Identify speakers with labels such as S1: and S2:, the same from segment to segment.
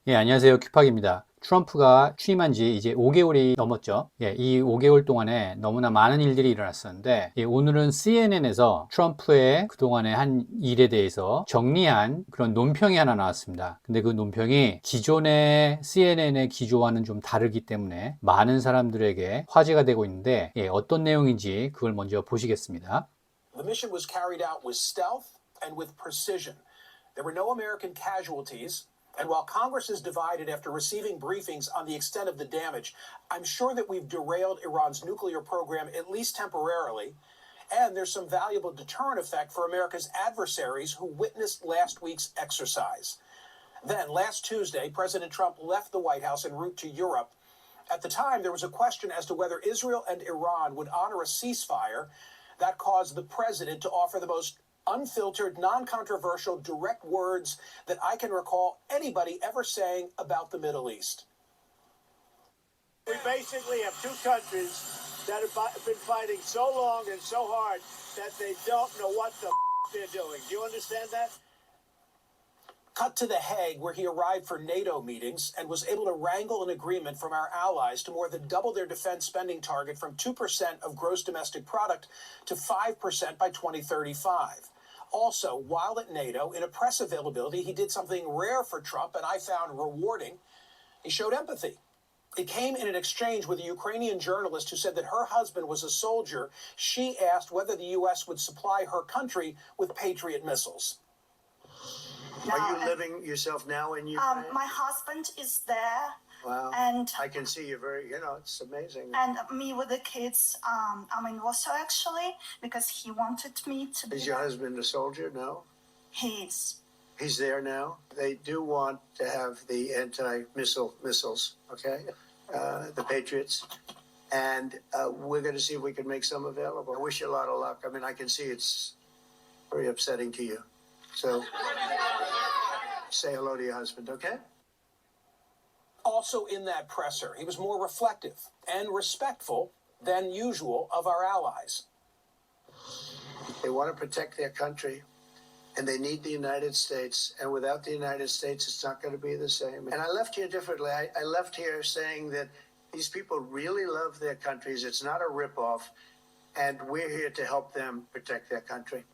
S1: 예, 안녕하세요. 큐팍입니다. 트럼프가 취임한 지 이제 5개월이 넘었죠. 예, 이 5개월 동안에 너무나 많은 일들이 일어났었는데, 예, 오늘은 CNN에서 트럼프의 그동안의 한 일에 대해서 정리한 그런 논평이 하나 나왔습니다. 근데 그 논평이 기존의 CNN의 기조와는 좀 다르기 때문에 많은 사람들에게 화제가 되고 있는데, 예, 어떤 내용인지 그걸 먼저 보시겠습니다.
S2: The mission was carried out with stealth and with precision. There were no American casualties. And while Congress is divided after receiving briefings on the extent of the damage, I'm sure that we've derailed Iran's nuclear program, at least temporarily. And there's some valuable deterrent effect for America's adversaries who witnessed last week's exercise. Then, last Tuesday, President Trump left the White House en route to Europe. At the time, there was a question as to whether Israel and Iran would honor a ceasefire. That caused the president to offer the most unfiltered, non-controversial, direct words that I can recall anybody ever saying about the Middle East.
S3: We basically have two countries that have been fighting so long and so hard that they don't know what the they're doing. Do you understand that?
S2: Cut to The Hague, where he arrived for NATO meetings and was able to wrangle an agreement from our allies to more than double their defense spending target from 2% of gross domestic product to 5% by 2035. Also, while at NATO, in a press availability, he did something rare for Trump and I found rewarding. He showed empathy. It came in an exchange with a Ukrainian journalist who said that her husband was a soldier. She asked whether the U.S. would supply her country with Patriot missiles.
S3: Are you living yourself now in Ukraine?
S4: My husband is there.
S3: Wow.
S4: And
S3: I can see you're very, it's amazing.
S4: and me with the kids. I'm in Warsaw actually because he wanted me to be
S3: Is your
S4: there.
S3: husband a soldier? No?
S4: He is.
S3: He's there now. They do want to have the missiles, okay? The Patriots. And we're going to see if we can make some available. I wish you a lot of luck. I mean, I can see it's very upsetting to you. So say hello to your husband, okay?
S2: Also in that presser, he was more reflective and respectful than usual of our allies.
S3: They want to protect their country, and they need the United States. And without the United States, it's not going to be the same. And I left here differently. I left here saying that these people really love their countries. It's not a ripoff, and we're here to help them protect their country.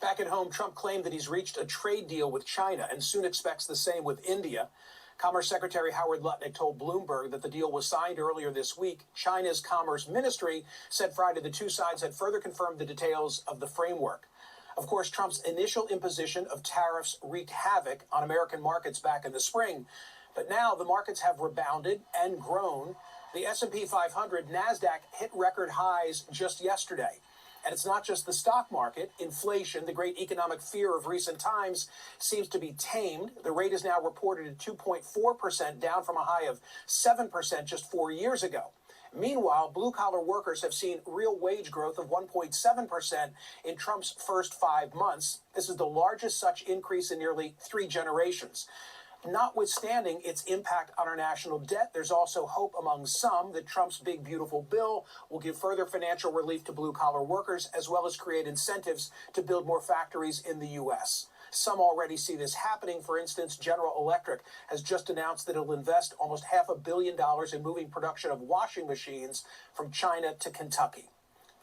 S2: Back at home, Trump claimed that he's reached a trade deal with China and soon expects the same with India. Commerce Secretary Howard Lutnick told Bloomberg that the deal was signed earlier this week. China's Commerce Ministry said Friday the two sides had further confirmed the details of the framework. Of course, Trump's initial imposition of tariffs wreaked havoc on American markets back in the spring. But now the markets have rebounded and grown. The S&P 500, NASDAQ hit record highs just yesterday. And it's not just the stock market. Inflation, the great economic fear of recent times, seems to be tamed. The rate is now reported at 2.4%, down from a high of 7% just 4 years ago. Meanwhile, blue-collar workers have seen real wage growth of 1.7% in Trump's first 5 months. This is the largest such increase in nearly 3 generations. Notwithstanding its impact on our national debt, there's also hope among some that Trump's big, beautiful bill will give further financial relief to blue-collar workers, as well as create incentives to build more factories in the U.S. Some already see this happening. For instance, General Electric has just announced that it'll invest almost $500 million in moving production of washing machines from China to Kentucky.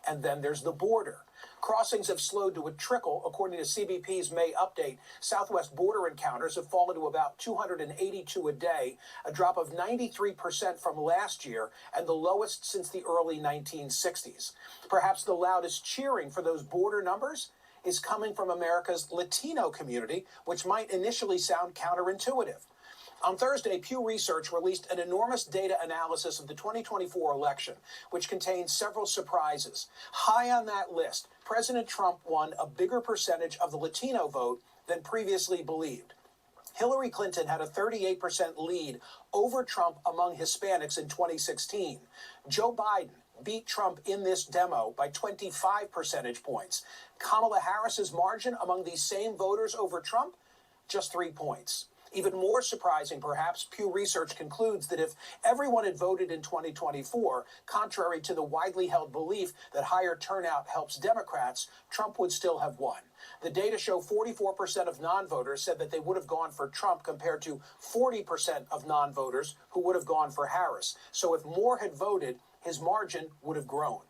S2: And then there's the border. Crossings have slowed to a trickle. According to CBP's May update, Southwest border encounters have fallen to about 282 a day, a drop of 93% from last year and the lowest since the early 1960s. Perhaps the loudest cheering for those border numbers is coming from America's Latino community, which might initially sound counterintuitive. On Thursday, Pew Research released an enormous data analysis of the 2024 election, which contains several surprises. High on that list, President Trump won a bigger percentage of the Latino vote than previously believed. Hillary Clinton had a 38% lead over Trump among Hispanics in 2016. Joe Biden beat Trump in this demo by 25 percentage points. Kamala Harris's margin among these same voters over Trump, just 3 points. Even more surprising, perhaps, Pew Research concludes that if everyone had voted in 2024, contrary to the widely held belief that higher turnout helps Democrats, Trump would still have won. The data show 44% of non-voters said that they would have gone for Trump compared to 40% of non-voters who would have gone for Harris. So if more had voted, his margin would have grown.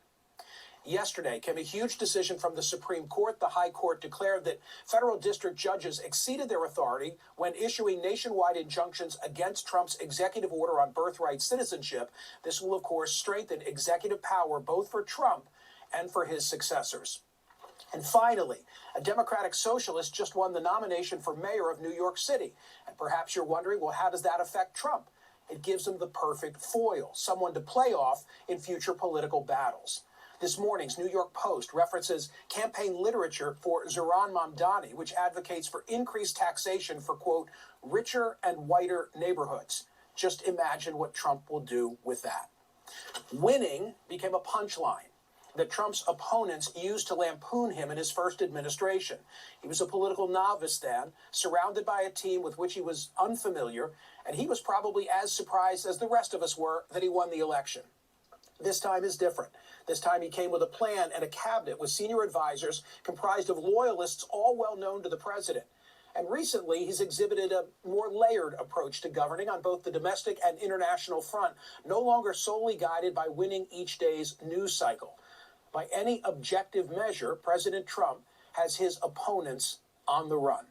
S2: Yesterday came a huge decision from the Supreme Court. The High Court declared that federal district judges exceeded their authority when issuing nationwide injunctions against Trump's executive order on birthright citizenship. This will, of course, strengthen executive power both for Trump and for his successors. And finally, a Democratic socialist just won the nomination for mayor of New York City. And perhaps you're wondering, well, how does that affect Trump? It gives him the perfect foil, someone to play off in future political battles. This morning's New York Post references campaign literature for Zohran Mamdani, which advocates for increased taxation for, quote, richer and whiter neighborhoods. Just imagine what Trump will do with that. Winning became a punchline that Trump's opponents used to lampoon him in his first administration. He was a political novice then, surrounded by a team with which he was unfamiliar, and he was probably as surprised as the rest of us were that he won the election. This time is different. This time he came with a plan and a cabinet with senior advisors comprised of loyalists all well known to the president. And recently, he's exhibited a more layered approach to governing on both the domestic and international front, no longer solely guided by winning each day's news cycle. By any objective measure, President Trump has his opponents on the run.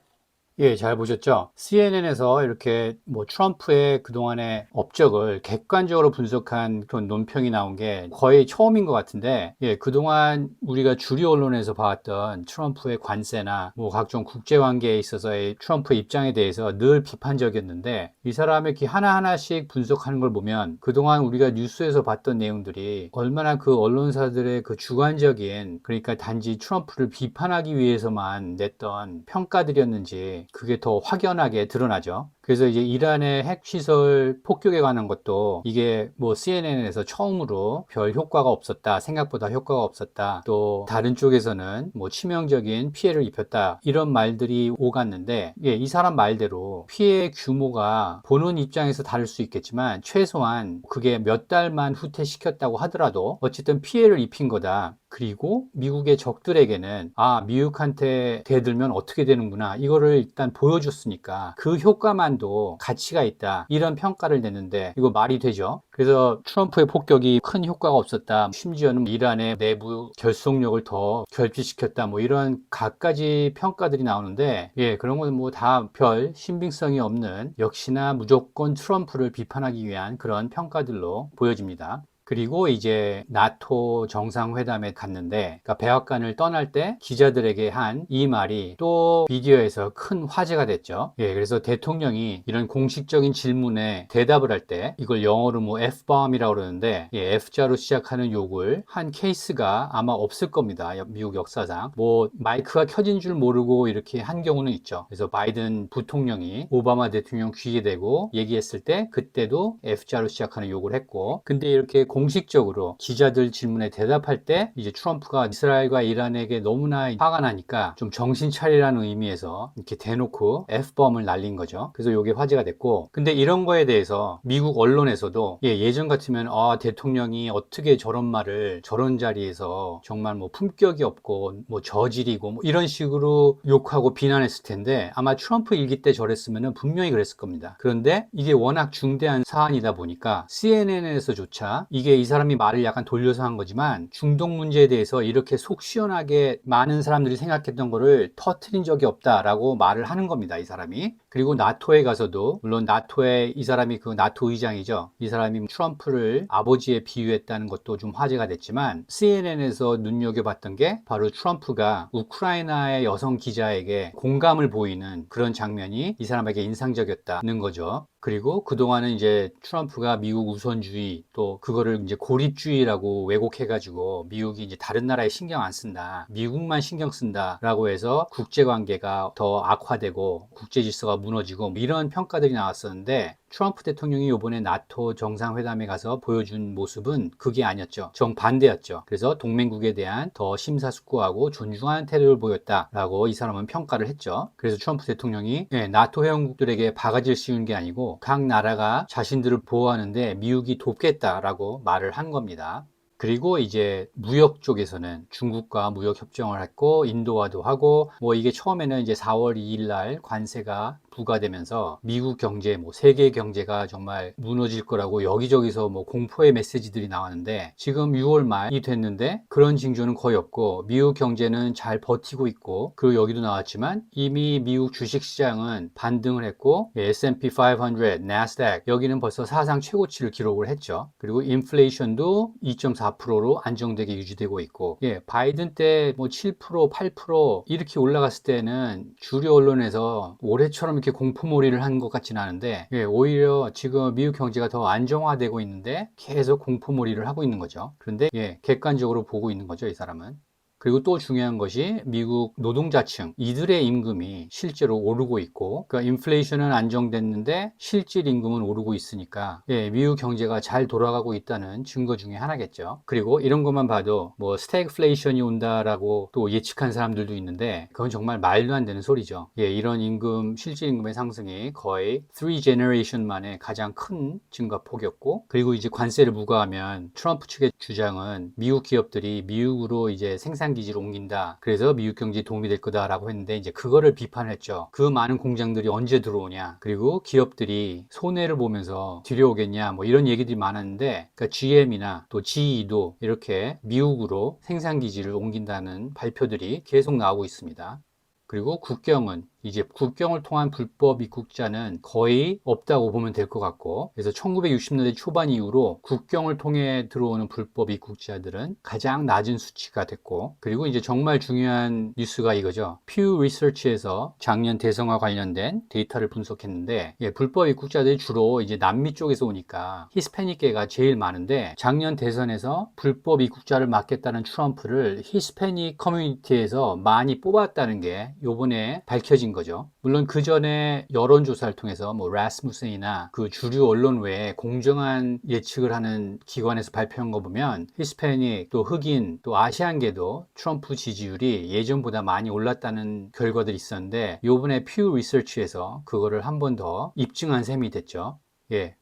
S1: 예, 잘 보셨죠? CNN에서 이렇게 뭐 트럼프의 그동안의 업적을 객관적으로 분석한 그런 논평이 나온 게 거의 처음인 것 같은데, 예, 그동안 우리가 주류 언론에서 봐왔던 트럼프의 관세나 뭐 각종 국제관계에 있어서의 트럼프의 입장에 대해서 늘 비판적이었는데, 이 사람의 이렇게 하나하나씩 분석하는 걸 보면 그동안 우리가 뉴스에서 봤던 내용들이 얼마나 그 언론사들의 그 주관적인, 그러니까 단지 트럼프를 비판하기 위해서만 냈던 평가들이었는지 그게 더 확연하게 드러나죠. 그래서 이제 이란의 핵시설 폭격에 관한 것도 이게 뭐 CNN에서 처음으로 별 효과가 없었다, 생각보다 효과가 없었다, 또 다른 쪽에서는 뭐 치명적인 피해를 입혔다, 이런 말들이 오갔는데, 예, 이 사람 말대로 피해 규모가 보는 입장에서 다를 수 있겠지만 최소한 그게 몇 달만 후퇴시켰다고 하더라도 어쨌든 피해를 입힌 거다. 그리고 미국의 적들에게는 미국한테 대들면 어떻게 되는구나, 이거를 일단 보여줬으니까 그 효과만도 가치가 있다, 이런 평가를 냈는데 이거 말이 되죠? 그래서 트럼프의 폭격이 큰 효과가 없었다, 심지어는 이란의 내부 결속력을 더 결핍시켰다, 뭐 이런 갖가지 평가들이 나오는데, 예, 그런 건 뭐 다 별 신빙성이 없는, 역시나 무조건 트럼프를 비판하기 위한 그런 평가들로 보여집니다. 그리고 이제 나토 정상회담에 갔는데, 그러니까 백악관을 떠날 때 기자들에게 한 이 말이 또 미디어에서 큰 화제가 됐죠. 예, 그래서 대통령이 이런 공식적인 질문에 대답을 할 때, 이걸 영어로 뭐 Fbomb이라고 그러는데, 예, F자로 시작하는 욕을 한 케이스가 아마 없을 겁니다. 미국 역사상. 뭐 마이크가 켜진 줄 모르고 이렇게 한 경우는 있죠. 그래서 바이든 부통령이 오바마 대통령 귀에 대고 얘기했을 때 그때도 F자로 시작하는 욕을 했고, 근데 이렇게 공식적으로 기자들 질문에 대답할 때 이제 트럼프가 이스라엘과 이란에게 너무나 화가 나니까 좀 정신 차리라는 의미에서 이렇게 대놓고 F범을 날린 거죠. 그래서 이게 화제가 됐고, 근데 이런 거에 대해서 미국 언론에서도 예전 같으면 대통령이 어떻게 저런 말을 저런 자리에서 정말 뭐 품격이 없고 뭐 저질이고 뭐 이런 식으로 욕하고 비난했을 텐데, 아마 트럼프 일기 때 저랬으면 분명히 그랬을 겁니다. 그런데 이게 워낙 중대한 사안이다 보니까 CNN에서조차 이게 이 사람이 말을 약간 돌려서 한 거지만 중동 문제에 대해서 이렇게 속 시원하게 많은 사람들이 생각했던 거를 터트린 적이 없다라고 말을 하는 겁니다, 이 사람이. 그리고 나토에 가서도, 물론 나토에 이 사람이 그 나토 의장이죠. 이 사람이 트럼프를 아버지에 비유했다는 것도 좀 화제가 됐지만, CNN에서 눈여겨봤던 게 바로 트럼프가 우크라이나의 여성 기자에게 공감을 보이는 그런 장면이 이 사람에게 인상적이었다는 거죠. 그리고 그동안은 이제 트럼프가 미국 우선주의, 또 그거를 이제 고립주의라고 왜곡해가지고 미국이 이제 다른 나라에 신경 안 쓴다, 미국만 신경 쓴다라고 해서 국제관계가 더 악화되고 국제질서가 무너지고 이런 평가들이 나왔었는데, 트럼프 대통령이 이번에 나토 정상회담에 가서 보여준 모습은 그게 아니었죠. 정반대였죠. 그래서 동맹국에 대한 더 심사숙고하고 존중하는 태도를 보였다라고 이 사람은 평가를 했죠. 그래서 트럼프 대통령이 나토 회원국들에게 바가지를 씌우는 게 아니고 각 나라가 자신들을 보호하는데 미국이 돕겠다라고 말을 한 겁니다. 그리고 이제 무역 쪽에서는 중국과 무역 협정을 했고 인도와도 하고 뭐 이게 처음에는 이제 4월 2일 날 관세가 부과되면서 미국 경제, 뭐 세계 경제가 정말 무너질 거라고 여기저기서 뭐 공포의 메시지들이 나왔는데 지금 6월 말이 됐는데 그런 징조는 거의 없고 미국 경제는 잘 버티고 있고 그리고 여기도 나왔지만 이미 미국 주식시장은 반등을 했고 S&P 500, 나스닥 여기는 벌써 사상 최고치를 기록을 했죠. 그리고 인플레이션도 2.4%로 안정되게 유지되고 있고 바이든 때 뭐 7%, 8% 이렇게 올라갔을 때는 주류 언론에서 올해처럼 이렇게 공포몰이를 한 것 같지는 않은데 오히려 지금 미국 경제가 더 안정화되고 있는데 계속 공포몰이를 하고 있는 거죠. 그런데 객관적으로 보고 있는 거죠, 이 사람은. 그리고 또 중요한 것이 미국 노동자층 이들의 임금이 실제로 오르고 있고 그러니까 인플레이션은 안정됐는데 실질 임금은 오르고 있으니까 미국 경제가 잘 돌아가고 있다는 증거 중에 하나겠죠. 그리고 이런 것만 봐도 뭐 스태그플레이션이 온다라고 또 예측한 사람들도 있는데 그건 정말 말도 안 되는 소리죠. 이런 임금 실질 임금의 상승이 거의 3 generation 만에 가장 큰 증가폭이었고 그리고 이제 관세를 부과하면 트럼프 측의 주장은 미국 기업들이 미국으로 이제 생산 기지를 옮긴다. 그래서 미국 경제에 도움이 될 거다라고 했는데 이제 그거를 비판했죠. 그 많은 공장들이 언제 들어오냐. 그리고 기업들이 손해를 보면서 들여오겠냐. 뭐 이런 얘기들이 많았는데 그러니까 GM이나 또 GE도 이렇게 미국으로 생산 기지를 옮긴다는 발표들이 계속 나오고 있습니다. 그리고 국경은 이제 국경을 통한 불법 입국자는 거의 없다고 보면 될 것 같고 그래서 1960년대 초반 이후로 국경을 통해 들어오는 불법 입국자들은 가장 낮은 수치가 됐고 그리고 이제 정말 중요한 뉴스가 이거죠. 퓨 리서치에서 작년 대선과 관련된 데이터를 분석했는데 불법 입국자들이 주로 이제 남미 쪽에서 오니까 히스패닉계가 제일 많은데 작년 대선에서 불법 입국자를 막겠다는 트럼프를 히스패닉 커뮤니티에서 많이 뽑았다는 게 요번에 밝혀진 거죠. 물론 그 전에 여론조사를 통해서 뭐 라스무센이나 그 주류 언론 외에 공정한 예측을 하는 기관에서 발표한 거 보면 히스패닉 또 흑인 또 아시안계도 트럼프 지지율이 예전보다 많이 올랐다는 결과들이 있었는데 요번에 퓨 리서치에서 그거를 한 번 더 입증한 셈이 됐죠.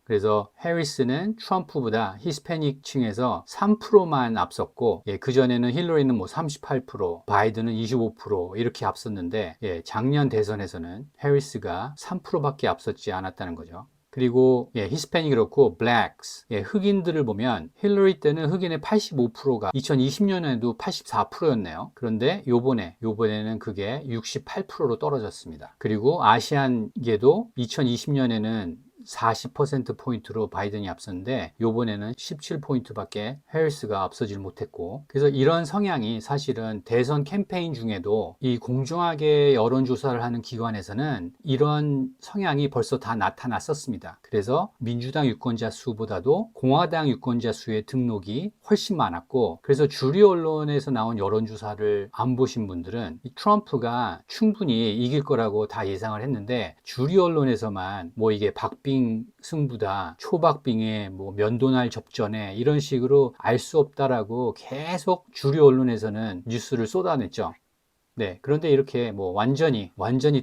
S1: 그래서 해리스는 트럼프보다 히스패닉 층에서 3%만 앞섰고, 그전에는 힐러리는 뭐 38%, 바이든은 25% 이렇게 앞섰는데, 작년 대선에서는 해리스가 3%밖에 앞섰지 않았다는 거죠. 그리고 히스패닉이 그렇고 blacks 흑인들을 보면 힐러리 때는 흑인의 85%가 2020년에도 84%였네요. 그런데 요번에는 그게 68%로 떨어졌습니다. 그리고 아시안계도 2020년에는 40%포인트로 바이든이 앞섰는데 요번에는 17포인트밖에 해리스가 앞서질 못했고 그래서 이런 성향이 사실은 대선 캠페인 중에도 이 공정하게 여론조사를 하는 기관에서는 이런 성향이 벌써 다 나타났었습니다. 그래서 민주당 유권자 수보다도 공화당 유권자 수의 등록이 훨씬 많았고 그래서 주류 언론에서 나온 여론조사를 안 보신 분들은 이 트럼프가 충분히 이길 거라고 다 예상을 했는데 주류 언론에서만 뭐 이게 박빙 승부다, 초박빙에 뭐 면도날 접전에 이런 식으로 알 수 없다라고 계속 주류 언론에서는 뉴스를 쏟아냈죠. 그런데 이렇게 뭐 완전히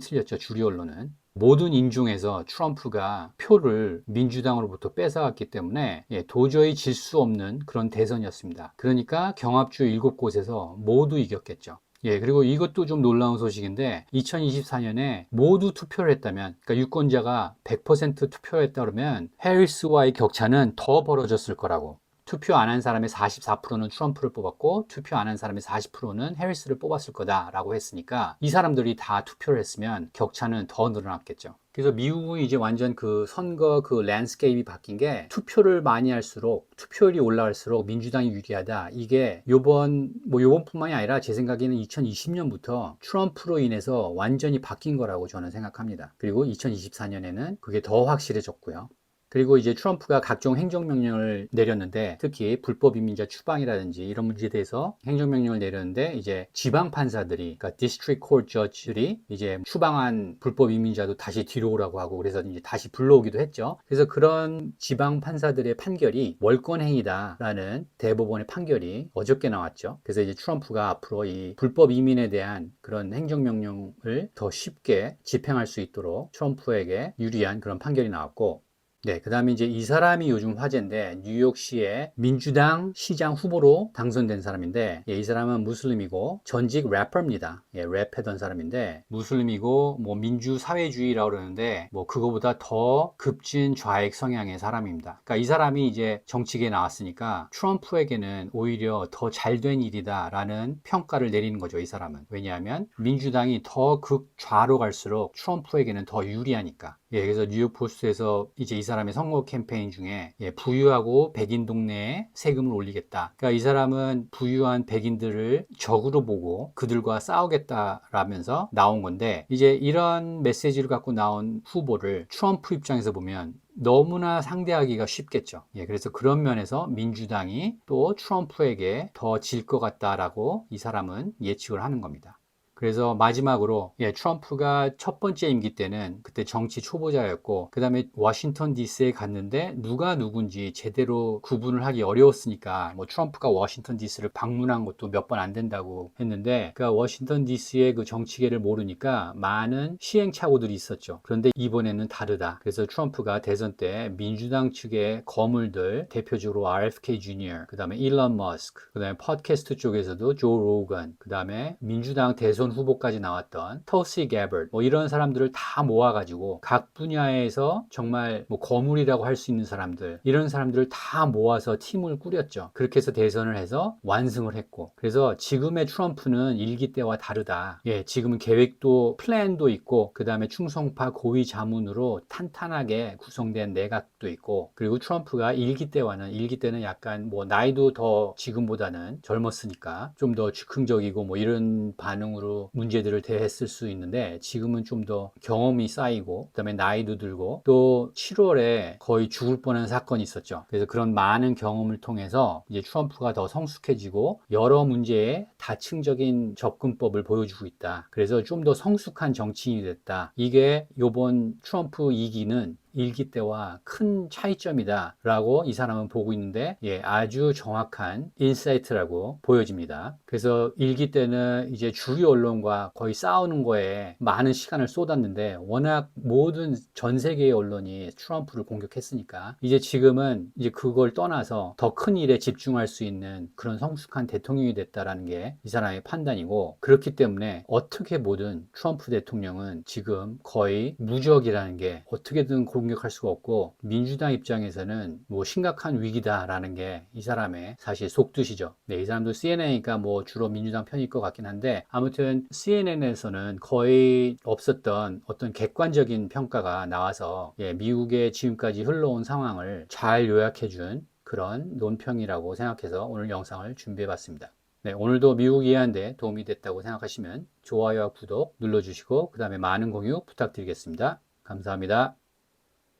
S1: 틀렸죠. 주류 언론은. 모든 인종에서 트럼프가 표를 민주당으로부터 뺏어갔기 때문에 도저히 질 수 없는 그런 대선이었습니다. 그러니까 경합주 7곳에서 모두 이겼겠죠. 그리고 이것도 좀 놀라운 소식인데 2024년에 모두 투표를 했다면 그러니까 유권자가 100% 투표했다 그러면 해리스와의 격차는 더 벌어졌을 거라고. 투표 안 한 사람의 44%는 트럼프를 뽑았고 투표 안 한 사람의 40%는 해리스를 뽑았을 거다라고 했으니까 이 사람들이 다 투표를 했으면 격차는 더 늘어났겠죠. 그래서 미국은 이제 완전 그 선거 그 랜드스케이프이 바뀐 게 투표를 많이 할수록 투표율이 올라갈수록 민주당이 유리하다. 이게 요번뿐만이 아니라 제 생각에는 2020년부터 트럼프로 인해서 완전히 바뀐 거라고 저는 생각합니다. 그리고 2024년에는 그게 더 확실해졌고요. 그리고 이제 트럼프가 각종 행정명령을 내렸는데 특히 불법 이민자 추방이라든지 이런 문제에 대해서 행정명령을 내렸는데 이제 지방 판사들이 그러니까 디스트릭 코트 저지들이 이제 추방한 불법 이민자도 다시 뒤로 오라고 하고 그래서 이제 다시 불러오기도 했죠. 그래서 그런 지방 판사들의 판결이 월권행위다라는 대법원의 판결이 어저께 나왔죠. 그래서 이제 트럼프가 앞으로 이 불법 이민에 대한 그런 행정명령을 더 쉽게 집행할 수 있도록 트럼프에게 유리한 그런 판결이 나왔고 네, 그 다음에 이제 이 사람이 요즘 화제인데 뉴욕시의 민주당 시장 후보로 당선된 사람인데 이 사람은 무슬림이고 전직 래퍼입니다. 랩하던 사람인데 무슬림이고 뭐 민주사회주의라고 그러는데 뭐 그거보다 더 급진 좌익 성향의 사람입니다. 그러니까 이 사람이 이제 정치계에 나왔으니까 트럼프에게는 오히려 더 잘된 일이다라는 평가를 내리는 거죠, 이 사람은. 왜냐하면 민주당이 더 극좌로 갈수록 트럼프에게는 더 유리하니까. 그래서 뉴욕 포스트에서 이제 이 사람의 선거 캠페인 중에 부유하고 백인 동네에 세금을 올리겠다. 그러니까 이 사람은 부유한 백인들을 적으로 보고 그들과 싸우겠다라면서 나온 건데 이제 이런 메시지를 갖고 나온 후보를 트럼프 입장에서 보면 너무나 상대하기가 쉽겠죠. 그래서 그런 면에서 민주당이 또 트럼프에게 더 질 것 같다라고 이 사람은 예측을 하는 겁니다. 그래서 마지막으로 트럼프가 첫 번째 임기 때는 그때 정치 초보자였고 그 다음에 워싱턴 DC에 갔는데 누가 누군지 제대로 구분을 하기 어려웠으니까 뭐 트럼프가 워싱턴 DC를 방문한 것도 몇 번 안 된다고 했는데 그러니까 워싱턴 DC의 그 정치계를 모르니까 많은 시행착오들이 있었죠. 그런데 이번에는 다르다. 그래서 트럼프가 대선 때 민주당 측의 거물들 대표적으로 RFK 주니어 그 다음에 일론 머스크 그 다음에 팟캐스트 쪽에서도 조 로건 그 다음에 민주당 대선 후보까지 나왔던 터시 게버트 뭐 이런 사람들을 다 모아가지고 각 분야에서 정말 뭐 거물이라고 할 수 있는 사람들 이런 사람들을 다 모아서 팀을 꾸렸죠. 그렇게 해서 대선을 해서 완승을 했고 그래서 지금의 트럼프는 일기 때와 다르다. 지금은 계획도 플랜도 있고 그 다음에 충성파 고위 자문으로 탄탄하게 구성된 내각도 있고 그리고 트럼프가 일기 때는 약간 뭐 나이도 더 지금보다는 젊었으니까 좀 더 즉흥적이고 뭐 이런 반응으로 문제들을 대했을 수 있는데 지금은 좀 더 경험이 쌓이고 그다음에 나이도 들고 또 7월에 거의 죽을 뻔한 사건이 있었죠. 그래서 그런 많은 경험을 통해서 이제 트럼프가 더 성숙해지고 여러 문제에 다층적인 접근법을 보여주고 있다. 그래서 좀 더 성숙한 정치인이 됐다. 이게 이번 트럼프 2기는 일기 때와 큰 차이점이다 라고 이 사람은 보고 있는데 아주 정확한 인사이트라고 보여집니다. 그래서 일기 때는 이제 주류 언론과 거의 싸우는 거에 많은 시간을 쏟았는데 워낙 모든 전 세계의 언론이 트럼프를 공격했으니까 이제 지금은 이제 그걸 떠나서 더 큰 일에 집중할 수 있는 그런 성숙한 대통령이 됐다라는 게 이 사람의 판단이고 그렇기 때문에 어떻게 보든 트럼프 대통령은 지금 거의 무적이라는 게 어떻게든 공격할 수가 없고 민주당 입장에서는 뭐 심각한 위기다라는 게 이 사람의 사실 속뜻이죠. 이 사람도 CNN이니까 뭐 주로 민주당 편일 것 같긴 한데 아무튼 CNN에서는 거의 없었던 어떤 객관적인 평가가 나와서 미국의 지금까지 흘러온 상황을 잘 요약해준 그런 논평이라고 생각해서 오늘 영상을 준비해 봤습니다. 오늘도 미국 이해하는데 도움이 됐다고 생각하시면 좋아요와 구독 눌러주시고 그 다음에 많은 공유 부탁드리겠습니다. 감사합니다.